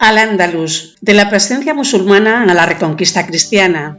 Al-Ándalus, de la presencia musulmana a la reconquista cristiana.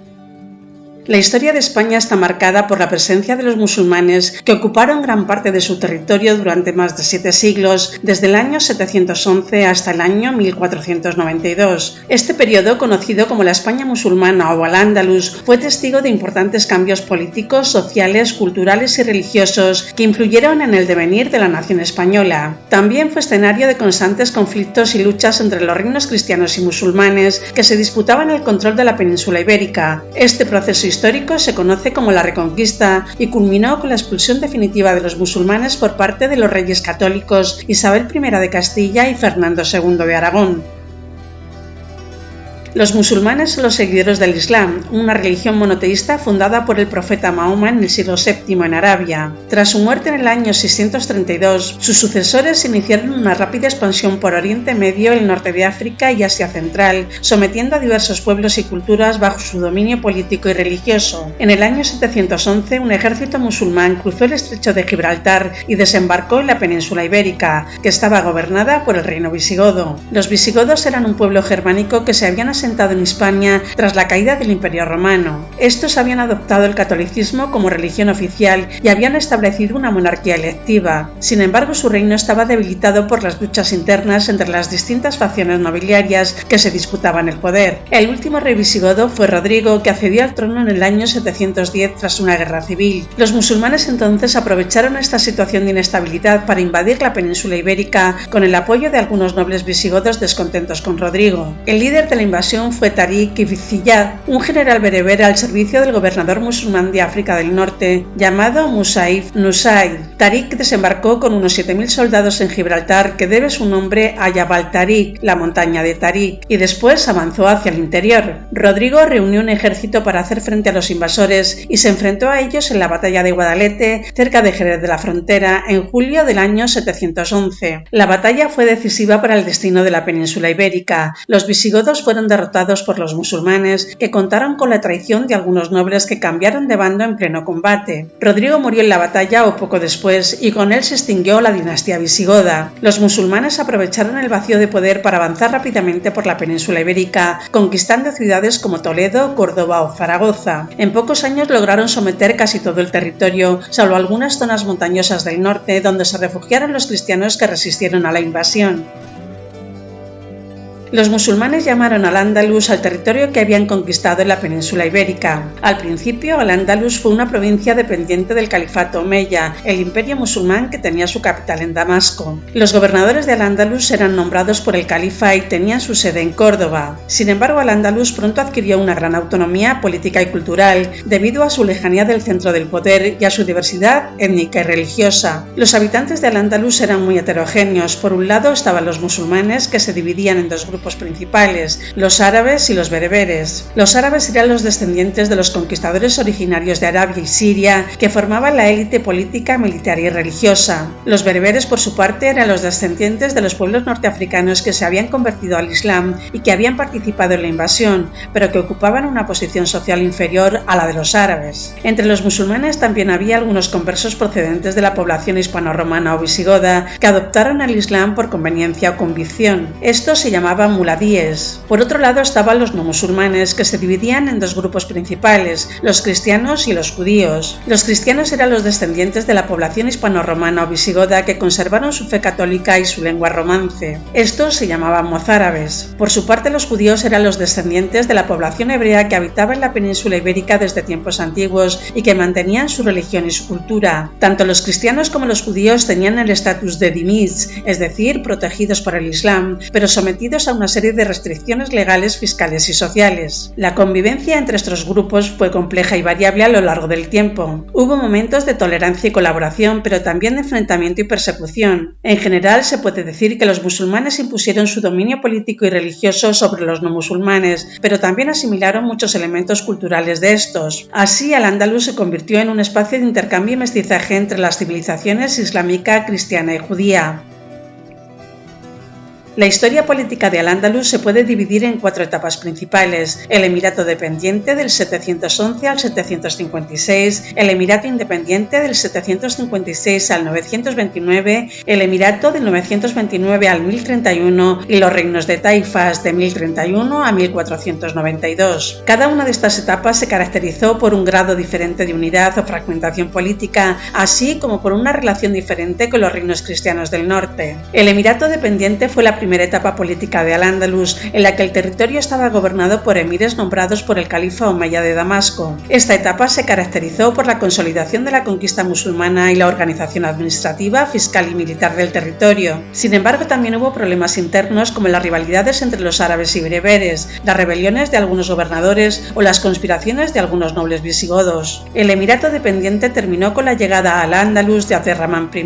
La historia de España está marcada por la presencia de los musulmanes que ocuparon gran parte de su territorio durante más de 7 siglos, desde el año 711 hasta el año 1492. Este periodo, conocido como la España musulmana o Al-Ándalus, fue testigo de importantes cambios políticos, sociales, culturales y religiosos que influyeron en el devenir de la nación española. También fue escenario de constantes conflictos y luchas entre los reinos cristianos y musulmanes que se disputaban el control de la península ibérica. Este proceso histórico se conoce como la Reconquista y culminó con la expulsión definitiva de los musulmanes por parte de los reyes católicos Isabel I de Castilla y Fernando II de Aragón. Los musulmanes son los seguidores del Islam, una religión monoteísta fundada por el profeta Mahoma en el siglo VII en Arabia. Tras su muerte en el año 632, sus sucesores iniciaron una rápida expansión por Oriente Medio, el norte de África y Asia Central, sometiendo a diversos pueblos y culturas bajo su dominio político y religioso. En el año 711, un ejército musulmán cruzó el estrecho de Gibraltar y desembarcó en la península ibérica, que estaba gobernada por el reino visigodo. Los visigodos eran un pueblo germánico que se habían asentado en Hispania tras la caída del Imperio Romano. Estos habían adoptado el catolicismo como religión oficial y habían establecido una monarquía electiva. Sin embargo, su reino estaba debilitado por las luchas internas entre las distintas facciones nobiliarias que se disputaban el poder. El último rey visigodo fue Rodrigo, que accedió al trono en el año 710 tras una guerra civil. Los musulmanes entonces aprovecharon esta situación de inestabilidad para invadir la península ibérica con el apoyo de algunos nobles visigodos descontentos con Rodrigo. El líder de la invasión fue Tariq ibn Ziyad, un general bereber al servicio del gobernador musulmán de África del Norte, llamado Musa ibn Nusayr. Tariq desembarcó con unos 7.000 soldados en Gibraltar, que debe su nombre a Jabal Tariq, la montaña de Tariq, y después avanzó hacia el interior. Rodrigo reunió un ejército para hacer frente a los invasores y se enfrentó a ellos en la batalla de Guadalete, cerca de Jerez de la Frontera, en julio del año 711. La batalla fue decisiva para el destino de la península ibérica. Los visigodos fueron derrotados por los musulmanes, que contaron con la traición de algunos nobles que cambiaron de bando en pleno combate. Rodrigo murió en la batalla o poco después, y con él se extinguió la dinastía visigoda. Los musulmanes aprovecharon el vacío de poder para avanzar rápidamente por la península ibérica, conquistando ciudades como Toledo, Córdoba o Zaragoza. En pocos años lograron someter casi todo el territorio, salvo algunas zonas montañosas del norte, donde se refugiaron los cristianos que resistieron a la invasión. Los musulmanes llamaron Al-Ándalus al territorio que habían conquistado en la península ibérica. Al principio, Al-Ándalus fue una provincia dependiente del califato omeya, el imperio musulmán que tenía su capital en Damasco. Los gobernadores de Al-Ándalus eran nombrados por el califa y tenían su sede en Córdoba. Sin embargo, Al-Ándalus pronto adquirió una gran autonomía política y cultural, debido a su lejanía del centro del poder y a su diversidad étnica y religiosa. Los habitantes de Al-Ándalus eran muy heterogéneos. Por un lado estaban los musulmanes, que se dividían en dos grupos principales, los árabes y los bereberes. Los árabes eran los descendientes de los conquistadores originarios de Arabia y Siria, que formaban la élite política, militar y religiosa. Los bereberes, por su parte, eran los descendientes de los pueblos norteafricanos que se habían convertido al Islam y que habían participado en la invasión, pero que ocupaban una posición social inferior a la de los árabes. Entre los musulmanes también había algunos conversos procedentes de la población hispano-romana o visigoda que adoptaron el Islam por conveniencia o convicción. Estos se llamaban muladíes. Por otro lado estaban los no musulmanes, que se dividían en dos grupos principales, los cristianos y los judíos. Los cristianos eran los descendientes de la población hispano-romana o visigoda que conservaron su fe católica y su lengua romance. Estos se llamaban mozárabes. Por su parte, los judíos eran los descendientes de la población hebrea que habitaba en la península ibérica desde tiempos antiguos y que mantenían su religión y su cultura. Tanto los cristianos como los judíos tenían el estatus de dhimmis, es decir, protegidos por el Islam, pero sometidos a una serie de restricciones legales, fiscales y sociales. La convivencia entre estos grupos fue compleja y variable a lo largo del tiempo. Hubo momentos de tolerancia y colaboración, pero también de enfrentamiento y persecución. En general, se puede decir que los musulmanes impusieron su dominio político y religioso sobre los no musulmanes, pero también asimilaron muchos elementos culturales de estos. Así, Al-Ándalus se convirtió en un espacio de intercambio y mestizaje entre las civilizaciones islámica, cristiana y judía. La historia política de Al-Ándalus se puede dividir en 4 etapas principales: el Emirato dependiente del 711 al 756, el Emirato independiente del 756 al 929, el Emirato del 929 al 1031 y los reinos de taifas de 1031 a 1492. Cada una de estas etapas se caracterizó por un grado diferente de unidad o fragmentación política, así como por una relación diferente con los reinos cristianos del norte. El Emirato dependiente fue la primera etapa política de Al-Ándalus, en la que el territorio estaba gobernado por emires nombrados por el califa omeya de Damasco. Esta etapa se caracterizó por la consolidación de la conquista musulmana y la organización administrativa, fiscal y militar del territorio. Sin embargo, también hubo problemas internos como las rivalidades entre los árabes y bereberes, las rebeliones de algunos gobernadores o las conspiraciones de algunos nobles visigodos. El Emirato dependiente terminó con la llegada a Al-Ándalus de Abderramán I,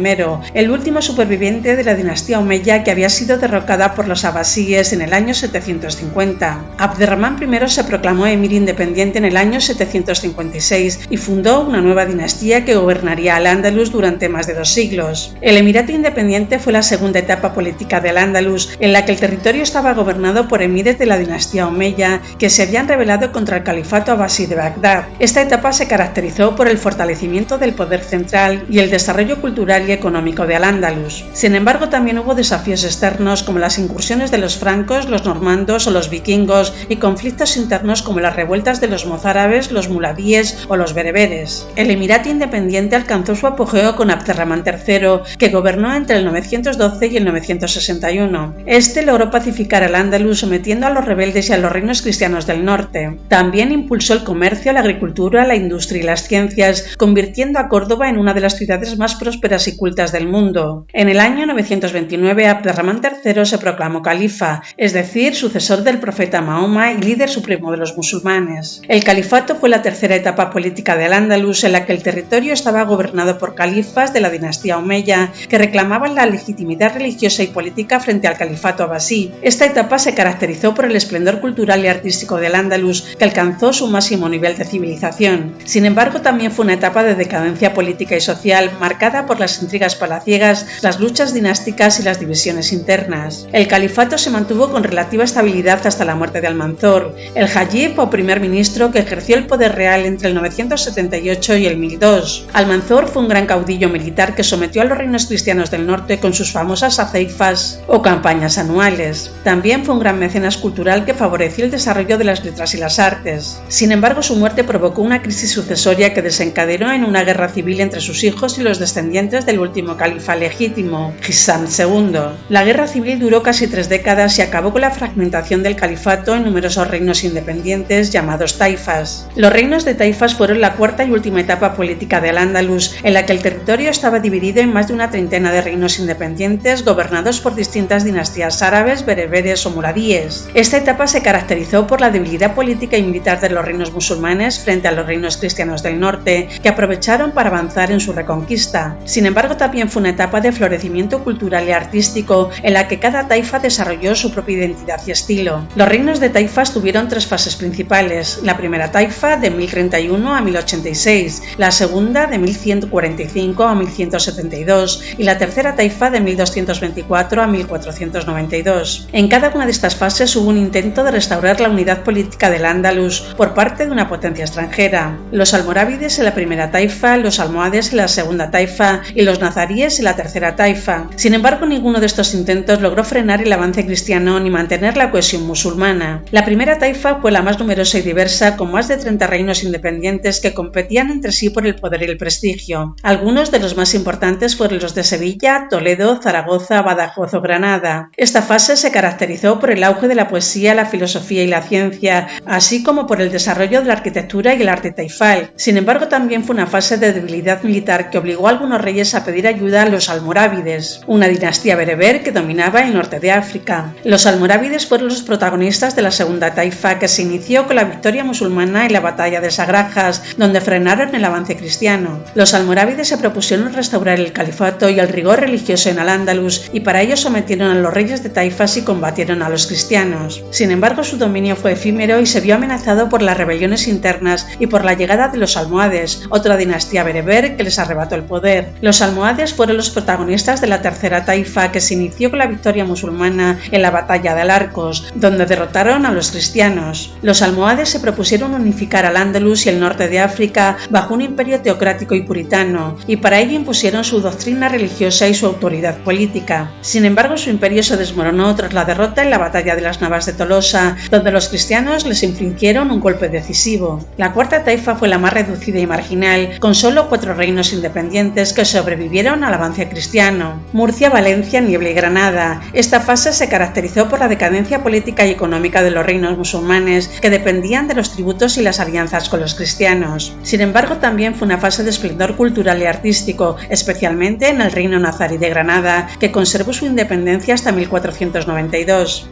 el último superviviente de la dinastía omeya que había sido derrocada por los abasíes en el año 750. Abderramán I se proclamó emir independiente en el año 756 y fundó una nueva dinastía que gobernaría Al-Ándalus durante más de 2 siglos. El Emirato independiente fue la segunda etapa política de Al-Ándalus, en la que el territorio estaba gobernado por emires de la dinastía omeya que se habían rebelado contra el califato abasí de Bagdad. Esta etapa se caracterizó por el fortalecimiento del poder central y el desarrollo cultural y económico de Al-Ándalus. Sin embargo, también hubo desafíos externos como las incursiones de los francos, los normandos o los vikingos y conflictos internos como las revueltas de los mozárabes, los muladíes o los bereberes. El Emirato independiente alcanzó su apogeo con Abderramán III, que gobernó entre el 912 y el 961. Este logró pacificar Al-Ándalus sometiendo a los rebeldes y a los reinos cristianos del norte. También impulsó el comercio, la agricultura, la industria y las ciencias, convirtiendo a Córdoba en una de las ciudades más prósperas y cultas del mundo. En el año 929, Abderramán III se proclamó califa, es decir, sucesor del profeta Mahoma y líder supremo de los musulmanes. El califato fue la tercera etapa política de Al-Ándalus, en la que el territorio estaba gobernado por califas de la dinastía omeya que reclamaban la legitimidad religiosa y política frente al califato abasí. Esta etapa se caracterizó por el esplendor cultural y artístico de Al-Ándalus, que alcanzó su máximo nivel de civilización. Sin embargo, también fue una etapa de decadencia política y social marcada por las intrigas palaciegas, las luchas dinásticas y las divisiones internas. El califato se mantuvo con relativa estabilidad hasta la muerte de Almanzor, el Hajib o primer ministro que ejerció el poder real entre el 978 y el 1002. Almanzor fue un gran caudillo militar que sometió a los reinos cristianos del norte con sus famosas aceifas o campañas anuales. También fue un gran mecenas cultural que favoreció el desarrollo de las letras y las artes. Sin embargo, su muerte provocó una crisis sucesoria que desencadenó en una guerra civil entre sus hijos y los descendientes del último califa legítimo, Hisham II. La guerra civil duró casi 3 décadas y acabó con la fragmentación del califato en numerosos reinos independientes llamados taifas. Los reinos de taifas fueron la cuarta y última etapa política de Al-Ándalus, en la que el territorio estaba dividido en más de una treintena de reinos independientes gobernados por distintas dinastías árabes, bereberes o muladíes. Esta etapa se caracterizó por la debilidad política y militar de los reinos musulmanes frente a los reinos cristianos del norte, que aprovecharon para avanzar en su reconquista. Sin embargo, también fue una etapa de florecimiento cultural y artístico, en la que cada taifa desarrolló su propia identidad y estilo. Los reinos de taifas tuvieron 3 fases principales: la primera taifa de 1031 a 1086, la segunda de 1145 a 1172 y la tercera taifa de 1224 a 1492. En cada una de estas fases hubo un intento de restaurar la unidad política del Andalus por parte de una potencia extranjera: los almorávides en la primera taifa, los almohades en la segunda taifa y los nazaríes en la tercera taifa. Sin embargo, ninguno de estos intentos logró frenar el avance cristiano ni mantener la cohesión musulmana. La primera taifa fue la más numerosa y diversa, con más de 30 reinos independientes que competían entre sí por el poder y el prestigio. Algunos de los más importantes fueron los de Sevilla, Toledo, Zaragoza, Badajoz o Granada. Esta fase se caracterizó por el auge de la poesía, la filosofía y la ciencia, así como por el desarrollo de la arquitectura y el arte taifal. Sin embargo, también fue una fase de debilidad militar que obligó a algunos reyes a pedir ayuda a los almorávides, una dinastía bereber que dominaba el norte de África. Los almorávides fueron los protagonistas de la segunda taifa, que se inició con la victoria musulmana en la batalla de Sagrajas, donde frenaron el avance cristiano. Los almorávides se propusieron restaurar el califato y el rigor religioso en Al-Ándalus, y para ello sometieron a los reyes de taifas y combatieron a los cristianos. Sin embargo, su dominio fue efímero y se vio amenazado por las rebeliones internas y por la llegada de los almohades, otra dinastía bereber que les arrebató el poder. Los almohades fueron los protagonistas de la tercera taifa, que se inició con la victoria victoria musulmana en la batalla de Al-Arcos, donde derrotaron a los cristianos. Los almohades se propusieron unificar al-Ándalus y el norte de África bajo un imperio teocrático y puritano, y para ello impusieron su doctrina religiosa y su autoridad política. Sin embargo, su imperio se desmoronó tras la derrota en la batalla de las Navas de Tolosa, donde los cristianos les infligieron un golpe decisivo. La cuarta taifa fue la más reducida y marginal, con solo 4 reinos independientes que sobrevivieron al avance cristiano: Murcia, Valencia, Niebla y Granada. Esta fase se caracterizó por la decadencia política y económica de los reinos musulmanes, que dependían de los tributos y las alianzas con los cristianos. Sin embargo, también fue una fase de esplendor cultural y artístico, especialmente en el reino nazarí de Granada, que conservó su independencia hasta 1492.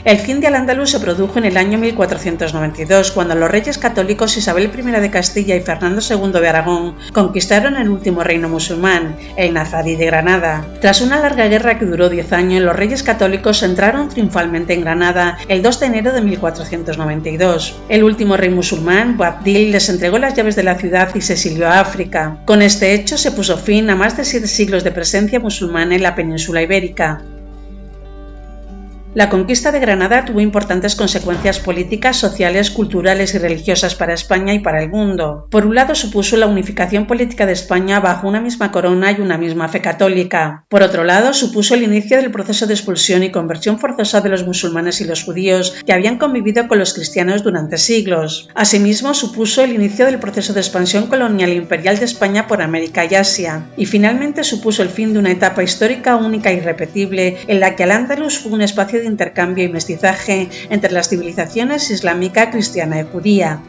El fin de Al-Ándalus se produjo en el año 1492, cuando los reyes católicos Isabel I de Castilla y Fernando II de Aragón conquistaron el último reino musulmán, el nazarí de Granada. Tras una larga guerra que duró 10 años, los reyes católicos entraron triunfalmente en Granada el 2 de enero de 1492. El último rey musulmán, Boabdil, les entregó las llaves de la ciudad y se exilió a África. Con este hecho se puso fin a más de 7 siglos de presencia musulmana en la península ibérica. La conquista de Granada tuvo importantes consecuencias políticas, sociales, culturales y religiosas para España y para el mundo. Por un lado, supuso la unificación política de España bajo una misma corona y una misma fe católica. Por otro lado, supuso el inicio del proceso de expulsión y conversión forzosa de los musulmanes y los judíos que habían convivido con los cristianos durante siglos. Asimismo, supuso el inicio del proceso de expansión colonial e imperial de España por América y Asia. Y finalmente supuso el fin de una etapa histórica única e irrepetible en la que Al-Ándalus fue un espacio de intercambio y mestizaje entre las civilizaciones islámica, cristiana y judía.